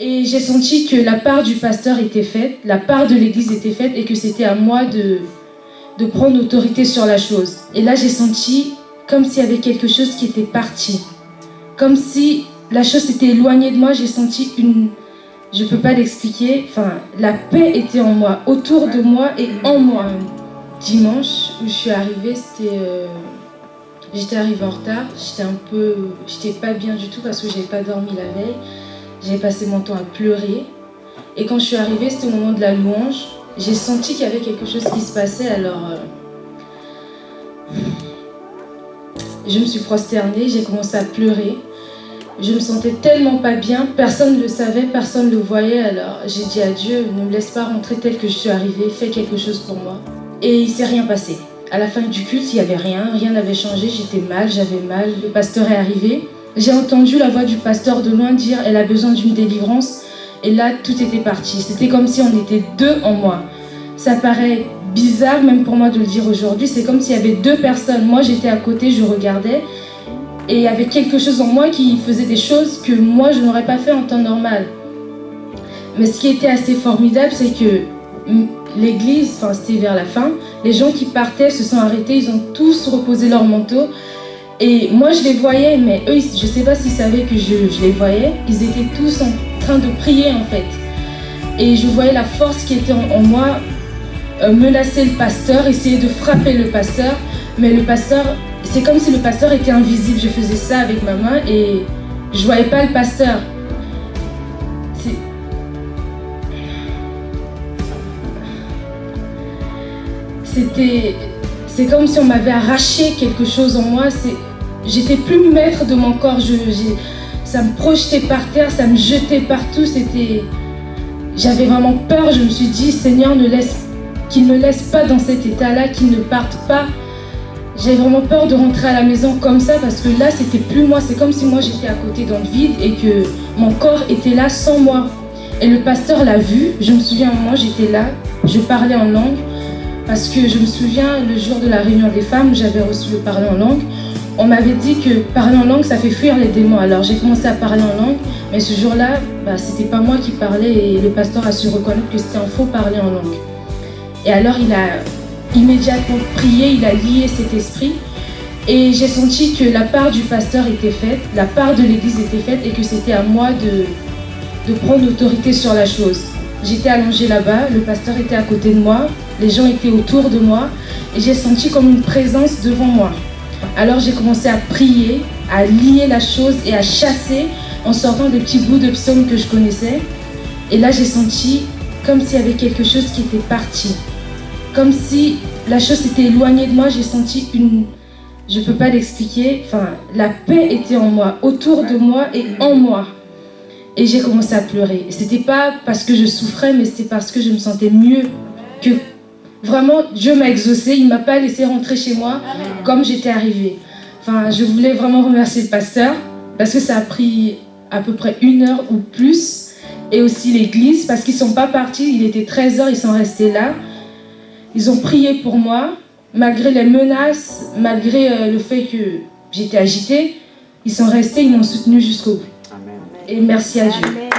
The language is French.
Et j'ai senti que la part du pasteur était faite, la part de l'église était faite et que c'était à moi de prendre autorité sur la chose. Et là, j'ai senti comme s'il y avait quelque chose qui était parti. Comme si la chose s'était éloignée de moi, j'ai senti une... Je ne peux pas l'expliquer. Enfin, la paix était en moi, autour de moi et en moi. Dimanche où je suis arrivée, j'étais arrivée en retard. J'étais pas bien du tout parce que j'avais pas dormi la veille. J'ai passé mon temps à pleurer. Et quand je suis arrivée, c'était au moment de la louange. J'ai senti qu'il y avait quelque chose qui se passait. Alors, je me suis prosternée, j'ai commencé à pleurer. Je me sentais tellement pas bien, personne ne le savait, personne ne le voyait. Alors j'ai dit à Dieu, ne me laisse pas rentrer tel que je suis arrivée, fais quelque chose pour moi. Et il ne s'est rien passé. À la fin du culte, il n'y avait rien n'avait changé, j'étais mal, j'avais mal. Le pasteur est arrivé. J'ai entendu la voix du pasteur de loin dire, elle a besoin d'une délivrance. Et là, tout était parti. C'était comme si on était deux en moi. Ça paraît bizarre même pour moi de le dire aujourd'hui. C'est comme s'il y avait deux personnes. Moi, j'étais à côté, je regardais. Et il y avait quelque chose en moi qui faisait des choses que moi, je n'aurais pas fait en temps normal. Mais ce qui était assez formidable, c'est que l'église, enfin c'était vers la fin, les gens qui partaient se sont arrêtés, ils ont tous reposé leur manteau. Et moi, je les voyais, mais eux, je ne sais pas s'ils savaient que je les voyais. Ils étaient tous en train de prier, en fait. Et je voyais la force qui était en moi, menacer le pasteur, essayer de frapper le pasteur. Mais le pasteur... C'est comme si le pasteur était invisible. Je faisais ça avec ma main et je ne voyais pas le pasteur. C'est comme si on m'avait arraché quelque chose en moi. J'étais plus maître de mon corps. Ça me projetait par terre, ça me jetait partout. J'avais vraiment peur. Je me suis dit, Seigneur, qu'il ne me laisse pas dans cet état-là, qu'il ne parte pas. J'avais vraiment peur de rentrer à la maison comme ça parce que là, c'était plus moi. C'est comme si moi, j'étais à côté dans le vide et que mon corps était là sans moi. Et le pasteur l'a vu. Je me souviens, moi, j'étais là. Je parlais en langue parce que je me souviens, le jour de la réunion des femmes, j'avais reçu le parler en langue. On m'avait dit que parler en langue, ça fait fuir les démons. Alors, j'ai commencé à parler en langue. Mais ce jour-là, c'était pas moi qui parlais et le pasteur a su reconnaître que c'était un faux parler en langue. Et alors, il a immédiatement prié, il a lié cet esprit et j'ai senti que la part du pasteur était faite, la part de l'église était faite et que c'était à moi de prendre autorité sur la chose. J'étais allongée là-bas, le pasteur était à côté de moi, les gens étaient autour de moi et j'ai senti comme une présence devant moi. Alors j'ai commencé à prier, à lier la chose et à chasser en sortant des petits bouts de psaumes que je connaissais. Et là j'ai senti comme s'il y avait quelque chose qui était parti. Comme si la chose s'était éloignée de moi, j'ai senti je ne peux pas l'expliquer, enfin, la paix était en moi, autour de moi et en moi. Et j'ai commencé à pleurer. Et c'était pas parce que je souffrais, mais c'était parce que je me sentais mieux. Que vraiment, Dieu m'a exaucé, il ne m'a pas laissé rentrer chez moi comme j'étais arrivée. Enfin, je voulais vraiment remercier le pasteur, parce que ça a pris à peu près 1 heure ou plus, et aussi l'église, parce qu'ils ne sont pas partis, il était 13h, ils sont restés là. Ils ont prié pour moi, malgré les menaces, malgré le fait que j'étais agitée. Ils sont restés, ils m'ont soutenue jusqu'au bout. Amen. Et merci à Dieu. Amen.